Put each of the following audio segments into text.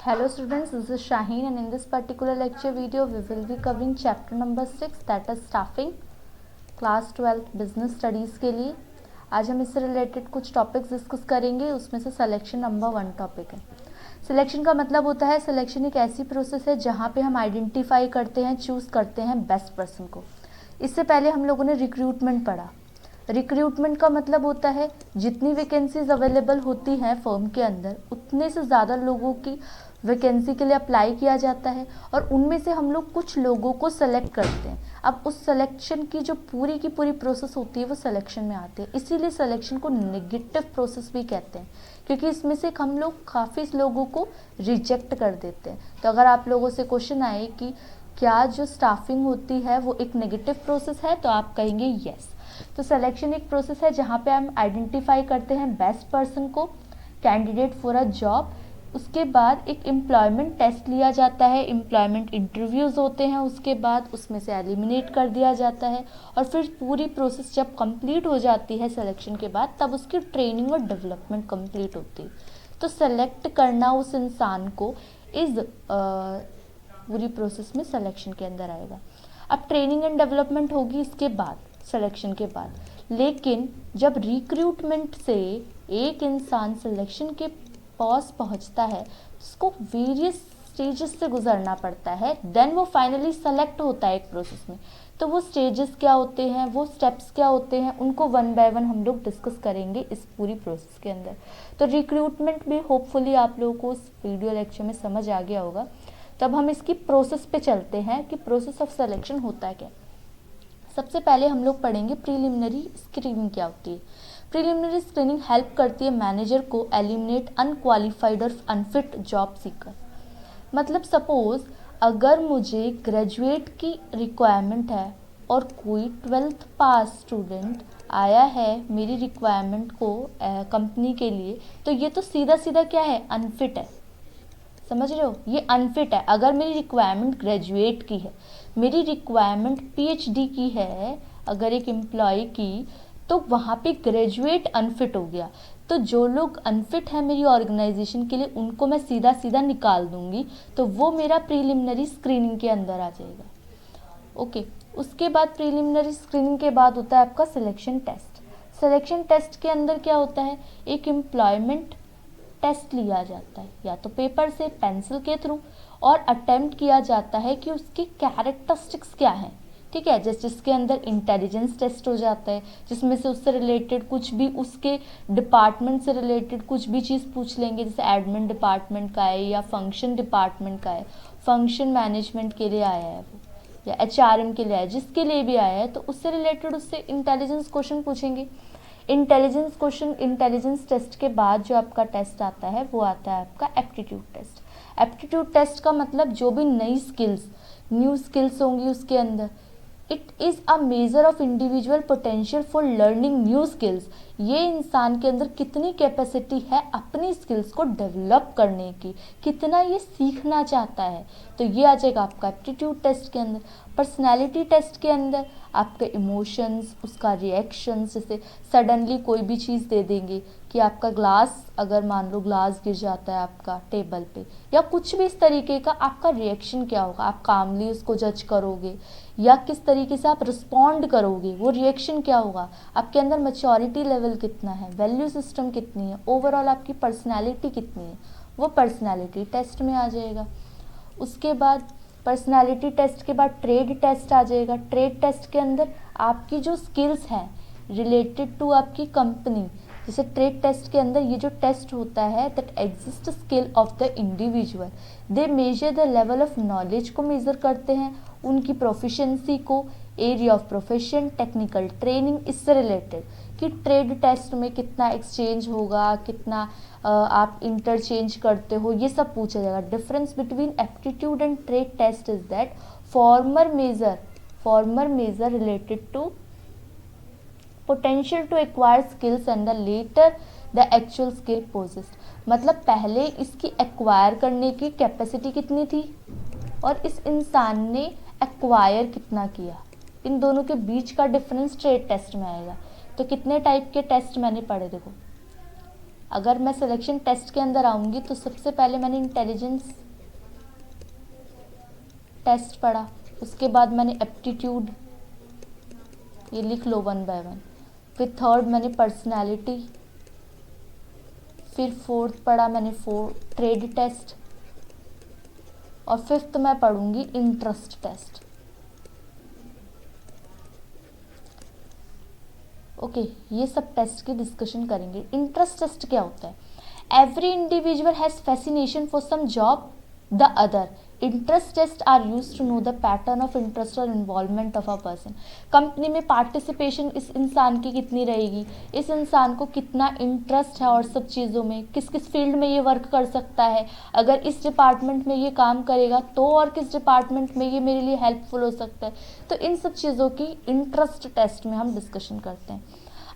Hello students, this is Shaheen and in this particular lecture video we will be covering chapter number 6 that is staffing class 12 business studies के लिए। आज हम इससे related कुछ topics discuss करेंगे। उसमें से सिलेक्शन नंबर 1 टॉपिक है। सिलेक्शन का मतलब होता है, सिलेक्शन एक ऐसी प्रोसेस है जहाँ पे हम आइडेंटिफाई करते हैं, चूज़ करते हैं बेस्ट पर्सन को। इससे पहले हम लोगों ने रिक्रूटमेंट पढ़ा। रिक्रूटमेंट का मतलब होता है जितनी वैकेंसीज अवेलेबल होती हैं फर्म के अंदर उतने से ज़्यादा लोगों की वैकेंसी के लिए अप्लाई किया जाता है और उनमें से हम लोग कुछ लोगों को सेलेक्ट करते हैं। अब उस सिलेक्शन की जो पूरी की पूरी प्रोसेस होती है वो सिलेक्शन में आती है। इसीलिए सिलेक्शन को नेगेटिव प्रोसेस भी कहते हैं, क्योंकि इसमें से हम लोग काफ़ी लोगों को रिजेक्ट कर देते हैं। तो अगर आप लोगों से क्वेश्चन आए कि क्या जो स्टाफिंग होती है वो एक नेगेटिव प्रोसेस है, तो आप कहेंगे यस। तो सिलेक्शन एक प्रोसेस है जहाँ पे हम आइडेंटिफाई करते हैं बेस्ट पर्सन को, कैंडिडेट फॉर अ जॉब। उसके बाद एक एम्प्लॉयमेंट टेस्ट लिया जाता है, एम्प्लॉयमेंट इंटरव्यूज़ होते हैं, उसके बाद उसमें से एलिमिनेट कर दिया जाता है और फिर पूरी प्रोसेस जब कंप्लीट हो जाती है सिलेक्शन के बाद, तब उसकी ट्रेनिंग और डेवलपमेंट कंप्लीट होती है। तो सेलेक्ट करना उस इंसान को इस पूरी प्रोसेस में सिलेक्शन के अंदर आएगा। अब ट्रेनिंग एंड डेवलपमेंट होगी इसके बाद, सिलेक्शन के बाद। लेकिन जब रिक्रूटमेंट से एक इंसान सिलेक्शन के पास पहुंचता है, उसको वेरियस स्टेजेस से गुजरना पड़ता है, देन वो फाइनली सेलेक्ट होता है एक प्रोसेस में। तो वो स्टेजेस क्या होते हैं, वो स्टेप्स क्या होते हैं, उनको वन बाय वन हम लोग डिस्कस करेंगे इस पूरी प्रोसेस के अंदर। तो रिक्रूटमेंट भी होपफुली आप लोगों को इस वीडियो लेक्चर में समझ आ गया होगा। तब हम इसकी प्रोसेस पे चलते हैं कि प्रोसेस ऑफ सिलेक्शन होता है क्या। सबसे पहले हम लोग पढ़ेंगे प्रीलिमिनरी स्क्रीनिंग क्या होती है। प्रीलिमिनरी स्क्रीनिंग हेल्प करती है मैनेजर को एलिमिनेट अनक्वालिफाइड और अनफिट जॉब सीकर। मतलब सपोज अगर मुझे ग्रेजुएट की रिक्वायरमेंट है और कोई 12th पास स्टूडेंट आया है मेरी रिक्वायरमेंट को कंपनी के लिए, तो ये तो सीधा सीधा क्या है, अनफिट है। समझ रहे हो, ये अनफिट है। अगर मेरी रिक्वायरमेंट ग्रेजुएट की है, मेरी रिक्वायरमेंट पीएचडी की है अगर एक एम्प्लॉय की, तो वहाँ पे ग्रेजुएट अनफिट हो गया। तो जो लोग अनफिट हैं मेरी ऑर्गेनाइजेशन के लिए, उनको मैं सीधा सीधा निकाल दूंगी, तो वो मेरा प्रीलिमिनरी स्क्रीनिंग के अंदर आ जाएगा। ओके, उसके बाद प्रीलिमिनरी स्क्रीनिंग के बाद होता है आपका सिलेक्शन टेस्ट। सिलेक्शन टेस्ट के अंदर क्या होता है, एक एम्प्लॉयमेंट टेस्ट लिया जाता है, या तो पेपर से, पेंसिल के थ्रू, और अटेम्प्ट किया जाता है कि उसकी कैरेक्टरिस्टिक्स क्या हैं। ठीक है, जिसके अंदर इंटेलिजेंस टेस्ट हो जाता है, जिसमें से उससे रिलेटेड कुछ भी, उसके डिपार्टमेंट से रिलेटेड कुछ भी चीज़ पूछ लेंगे, जैसे एडमिन डिपार्टमेंट का है या फंक्शन डिपार्टमेंट का है, फंक्शन मैनेजमेंट के लिए आया है वो, या एचआरएम के लिए आया है, जिसके लिए भी आया है, तो उससे रिलेटेड उससे इंटेलिजेंस क्वेश्चन पूछेंगे। इंटेलिजेंस क्वेश्चन, इंटेलिजेंस टेस्ट के बाद जो आपका टेस्ट आता है वो आता है आपका एप्टीट्यूड टेस्ट। एप्टीट्यूड टेस्ट का मतलब जो भी नई स्किल्स, न्यू स्किल्स होंगी उसके अंदर, it is a measure of individual potential for learning new skills. ये इंसान के अंदर कितनी कैपेसिटी है अपनी स्किल्स को डेवलप करने की, कितना ये सीखना चाहता है, तो ये आ जाएगा आपका एप्टीट्यूड टेस्ट के अंदर। पर्सनैलिटी टेस्ट के अंदर आपके इमोशंस, उसका रिएक्शंस, जैसे सडनली कोई भी चीज़ दे देंगे कि आपका ग्लास, अगर मान लो ग्लास गिर जाता है आपका टेबल पे, या कुछ भी इस तरीके का, आपका रिएक्शन क्या होगा, आप कामली उसको जज करोगे या किस तरीके से आप रिस्पॉन्ड करोगे, वो रिएक्शन क्या होगा, आपके अंदर मैच्योरिटी लेवल कितना है, वैल्यू सिस्टम कितनी है, ओवरऑल आपकी पर्सनैलिटी कितनी है, वो पर्सनैलिटी टेस्ट में आ जाएगा। उसके बाद पर्सनालिटी टेस्ट के बाद ट्रेड टेस्ट आ जाएगा। ट्रेड टेस्ट के अंदर आपकी जो स्किल्स हैं रिलेटेड टू आपकी कंपनी, जैसे ट्रेड टेस्ट के अंदर ये जो टेस्ट होता है, that exist skill of the individual, they measure the level of knowledge को मेज़र करते हैं, उनकी प्रोफिशिएंसी को, area of profession, technical training, इससे रिलेटेड कि ट्रेड टेस्ट में कितना एक्सचेंज होगा, कितना आप इंटरचेंज करते हो, ये सब पूछा जाएगा। Difference between aptitude and trade test is that former measure related to potential to acquire skills and the latter the actual skill possessed. मतलब पहले इसकी एक्वायर करने की कैपेसिटी कितनी थी और इस इंसान ने एक्वायर कितना किया, इन दोनों के बीच का डिफरेंस ट्रेड टेस्ट में आएगा। तो कितने टाइप के टेस्ट मैंने पढ़े, देखो अगर मैं सिलेक्शन टेस्ट के अंदर आऊँगी तो सबसे पहले मैंने इंटेलिजेंस टेस्ट पढ़ा, उसके बाद मैंने एप्टीट्यूड, ये लिख लो 1 बाय 1, फिर थर्ड मैंने पर्सनालिटी, फिर फोर्थ पढ़ा मैंने ट्रेड टेस्ट, और फिफ्थ मैं पढ़ूंगी इंटरेस्ट टेस्ट। ओके, ये सब टेस्ट की डिस्कशन करेंगे। इंटरेस्ट टेस्ट क्या होता है? Every individual has fascination for some job the other. Interest test are use to know the pattern of interest और involvement of a person. Company में participation इस इंसान की कितनी रहेगी, इस इंसान को कितना इंटरेस्ट है और सब चीज़ों में, किस किस फील्ड में ये वर्क कर सकता है, अगर इस डिपार्टमेंट में ये काम करेगा तो और किस डिपार्टमेंट में ये मेरे लिए हेल्पफुल हो सकता है। तो इन सब चीज़ों की इंटरेस्ट टेस्ट में हम डिस्कशन करते हैं।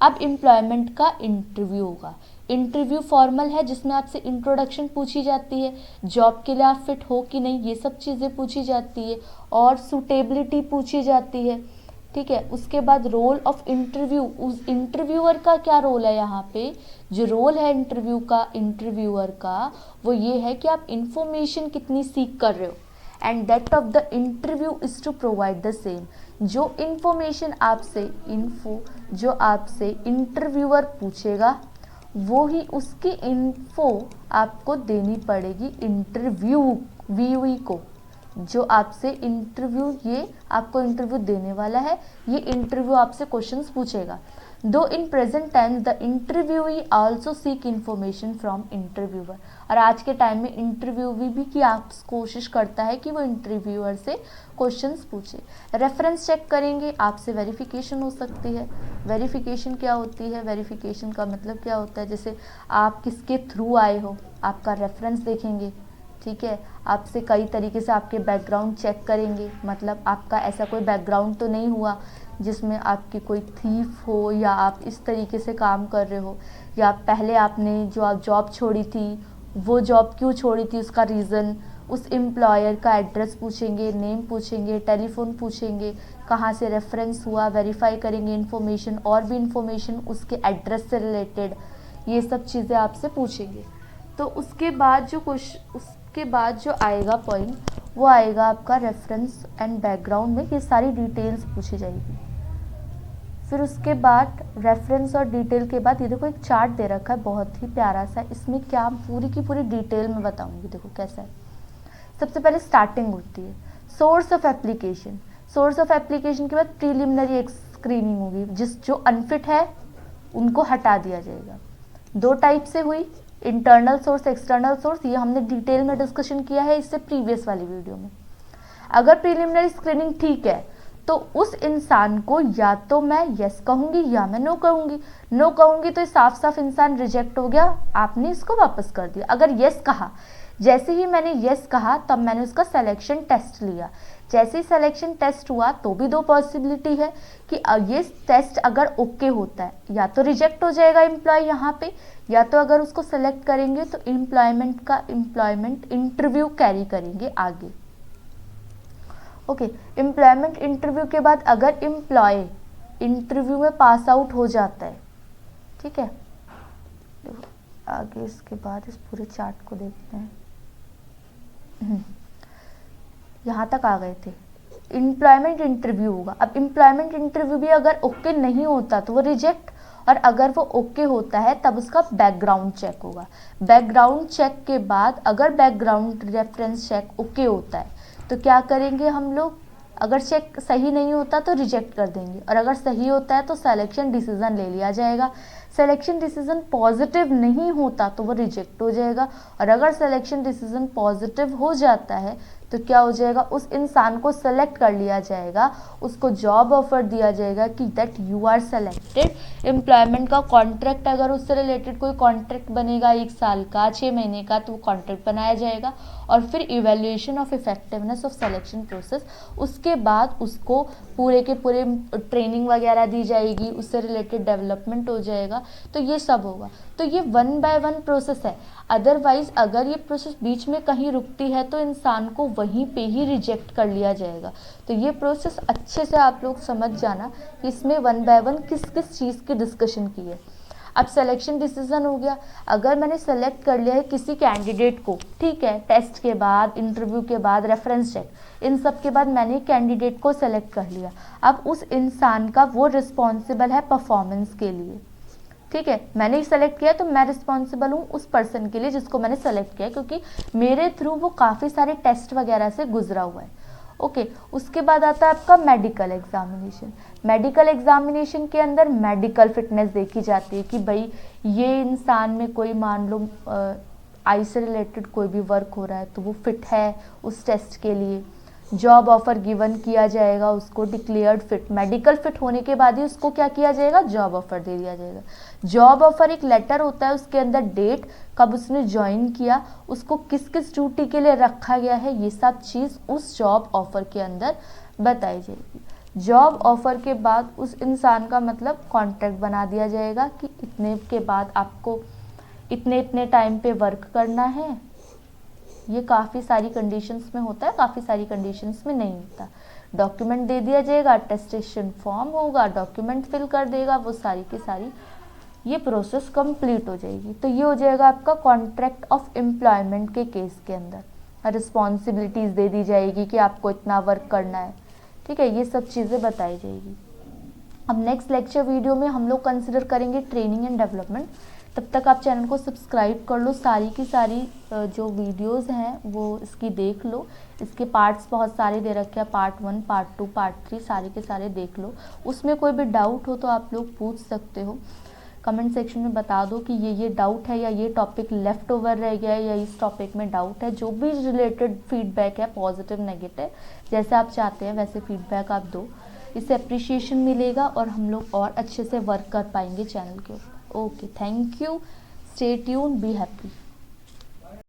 अब एम्प्लॉयमेंट का इंटरव्यू होगा। इंटरव्यू फॉर्मल है जिसमें आपसे इंट्रोडक्शन पूछी जाती है, जॉब के लिए आप फिट हो कि नहीं ये सब चीज़ें पूछी जाती है, और सूटेबिलिटी पूछी जाती है। ठीक है, उसके बाद रोल ऑफ इंटरव्यू, उस इंटरव्यूअर का क्या रोल है यहाँ पे? जो रोल है इंटरव्यूअर का वो ये है कि आप इंफॉर्मेशन कितनी सीख कर रहे हो, and that of the interview is to provide the same. जो इंफॉर्मेशन जो आपसे इंटरव्यूअर पूछेगा वो ही उसकी इन्फो आपको देनी पड़ेगी इंटरव्यूवी को। जो आपसे ये आपको इंटरव्यू देने वाला है, ये इंटरव्यू आपसे क्वेश्चंस पूछेगा। दो in present time the interviewee also seek information from interviewer. और आज के टाइम में इंटरव्यूवी भी की आप कोशिश करता है कि वो इंटरव्यूअर से क्वेश्चंस पूछे। रेफरेंस चेक करेंगे, आपसे वेरिफिकेशन हो सकती है। वेरिफिकेशन क्या होती है? वेरिफिकेशन का मतलब क्या होता है? जैसे आप किसके थ्रू आए हो, आपका रेफरेंस देखेंगे। ठीक है, आपसे कई तरीके से आपके बैकग्राउंड चेक करेंगे, मतलब आपका ऐसा कोई बैकग्राउंड तो नहीं हुआ जिसमें आपकी कोई थीफ हो, या आप इस तरीके से काम कर रहे हो, या पहले आपने जो आप जॉब छोड़ी थी वो जॉब क्यों छोड़ी थी, उसका रीज़न, उस एम्प्लॉयर का एड्रेस पूछेंगे, नेम पूछेंगे, टेलीफोन पूछेंगे, कहाँ से रेफरेंस हुआ, वेरीफाई करेंगे इन्फॉर्मेशन, और भी इन्फॉर्मेशन उसके एड्रेस से रिलेटेड, ये सब चीज़ें आपसे पूछेंगे। तो उसके बाद जो आएगा पॉइंट, वो आएगा आपका रेफरेंस एंड बैकग्राउंड में ये सारी डिटेल्स पूछी जाएगी। फिर उसके बाद रेफरेंस और डिटेल के बाद ये देखो एक चार्ट दे रखा है बहुत ही प्यारा सा, इसमें क्या पूरी की पूरी डिटेल में बताऊंगी। देखो कैसा है। सबसे पहले स्टार्टिंग होती है source of application. Source of application के बाद प्रीलिमिनरी एक स्क्रीनिंग होगी, जो अनफिट है उनको हटा दिया जाएगा। 2 टाइप से हुई, इंटरनल सोर्स, एक्सटर्नल सोर्स, ये हमने डिटेल में डिस्कशन किया है इससे प्रीवियस वाली वीडियो में। अगर प्रीलिमिनरी स्क्रीनिंग ठीक है तो उस इंसान को या तो मैं यस कहूंगी या मैं नो कहूंगी। नो कहूंगी तो साफ साफ इंसान रिजेक्ट हो गया, आपने इसको वापस कर दिया। अगर यस कहा, जैसे ही मैंने यस कहा तब मैंने उसका सिलेक्शन टेस्ट लिया। जैसे ही सिलेक्शन टेस्ट हुआ तो भी 2 पॉसिबिलिटी है कि ये टेस्ट अगर ओके होता है या तो रिजेक्ट हो जाएगा एम्प्लॉय यहाँ पे, या तो अगर उसको सेलेक्ट करेंगे तो एम्प्लॉयमेंट इंटरव्यू कैरी करेंगे आगे। ओके, एम्प्लॉयमेंट इंटरव्यू के बाद अगर एम्प्लॉय इंटरव्यू में पास आउट हो जाता है, ठीक है, आगे इसके बाद इस पूरे चार्ट को देखते हैं। यहाँ तक आ गए थे। एम्प्लॉयमेंट इंटरव्यू होगा। अब एम्प्लॉयमेंट इंटरव्यू भी अगर ओके नहीं होता तो वो रिजेक्ट, और अगर वो ओके होता है तब उसका बैकग्राउंड चेक होगा। बैकग्राउंड चेक के बाद अगर बैकग्राउंड रेफरेंस चेक ओके होता है तो क्या करेंगे हम लोग, अगर चेक सही नहीं होता तो रिजेक्ट कर देंगे, और अगर सही होता है तो सिलेक्शन डिसीजन ले लिया जाएगा। सिलेक्शन डिसीजन पॉजिटिव नहीं होता तो वो रिजेक्ट हो जाएगा, और अगर सिलेक्शन डिसीजन पॉजिटिव हो जाता है तो क्या हो जाएगा, उस इंसान को सेलेक्ट कर लिया जाएगा, उसको जॉब ऑफर दिया जाएगा कि that you are selected. Employment का कॉन्ट्रैक्ट, अगर उससे रिलेटेड कोई कॉन्ट्रैक्ट बनेगा 1 साल का, 6 महीने का, तो वो कॉन्ट्रैक्ट बनाया जाएगा। और फिर evaluation of effectiveness of selection process, उसके बाद उसको पूरे के पूरे ट्रेनिंग वगैरह दी जाएगी, उससे रिलेटेड डेवलपमेंट हो जाएगा। तो ये सब होगा। तो ये 1 बाय 1 प्रोसेस है। अदरवाइज अगर ये प्रोसेस बीच में कहीं रुकती है तो इंसान को वहीं पे ही रिजेक्ट कर लिया जाएगा। तो ये प्रोसेस अच्छे से आप लोग समझ जाना कि इसमें 1 बाय 1 किस किस चीज़ की डिस्कशन की है। अब सिलेक्शन डिसीजन हो गया। अगर मैंने सेलेक्ट कर लिया है किसी कैंडिडेट को, ठीक है, टेस्ट के बाद, इंटरव्यू के बाद, रेफरेंस चेक, इन सब के बाद मैंने कैंडिडेट को सेलेक्ट कर लिया। अब उस इंसान का वो रिस्पॉन्सिबल है परफॉर्मेंस के लिए, ठीक है। मैंने सेलेक्ट किया तो मैं रिस्पॉन्सिबल हूँ उस पर्सन के लिए जिसको मैंने सेलेक्ट किया, क्योंकि मेरे थ्रू वो काफ़ी सारे टेस्ट वगैरह से गुजरा हुआ है। ओके, उसके बाद आता है आपका मेडिकल एग्जामिनेशन। मेडिकल एग्जामिनेशन के अंदर मेडिकल फिटनेस देखी जाती है कि भाई ये इंसान में कोई, मान लो आई से रिलेटेड कोई भी वर्क हो रहा है तो वो फिट है उस टेस्ट के लिए। जॉब ऑफर गिवन किया जाएगा उसको, डिक्लेयर्ड फिट, मेडिकल फिट होने के बाद ही उसको क्या किया जाएगा, जॉब ऑफर दे दिया जाएगा। जॉब ऑफर एक लेटर होता है, उसके अंदर डेट, कब उसने ज्वाइन किया, उसको किस किस ड्यूटी के लिए रखा गया है, ये सब चीज़ उस जॉब ऑफर के अंदर बताई जाएगी। जॉब ऑफर के बाद उस इंसान का मतलब कॉन्ट्रैक्ट बना दिया जाएगा कि इतने के बाद आपको इतने इतने टाइम पे वर्क करना है। ये काफ़ी सारी कंडीशंस में होता है, काफ़ी सारी कंडीशंस में नहीं होता। डॉक्यूमेंट दे दिया जाएगा, अटेस्टेशन फॉर्म होगा, डॉक्यूमेंट फिल कर देगा, वो सारी की सारी ये प्रोसेस कंप्लीट हो जाएगी। तो ये हो जाएगा आपका कॉन्ट्रैक्ट ऑफ एम्प्लॉयमेंट के केस के अंदर। रिस्पॉन्सिबिलिटीज़ दे दी जाएगी कि आपको इतना वर्क करना है, ठीक है, ये सब चीज़ें बताई जाएगी। अब नेक्स्ट लेक्चर वीडियो में हम लोग कंसिडर करेंगे ट्रेनिंग एंड डेवलपमेंट। तब तक आप चैनल को सब्सक्राइब कर लो, सारी की सारी जो वीडियोस हैं वो इसकी देख लो। इसके पार्ट्स बहुत सारे दे रखे हैं, पार्ट 1, पार्ट 2, पार्ट 3, सारे के सारे देख लो। उसमें कोई भी डाउट हो तो आप लोग पूछ सकते हो, कमेंट सेक्शन में बता दो कि ये डाउट है या ये टॉपिक लेफ्ट ओवर रह गया है या इस टॉपिक में डाउट है। जो भी रिलेटेड फीडबैक है, पॉजिटिव नेगेटिव, जैसे आप चाहते हैं वैसे फीडबैक आप दो, इससे अप्रिशिएशन मिलेगा और हम लोग और अच्छे से वर्क कर पाएंगे चैनल के ऊपर। Okay, thank you, stay tune, be happy.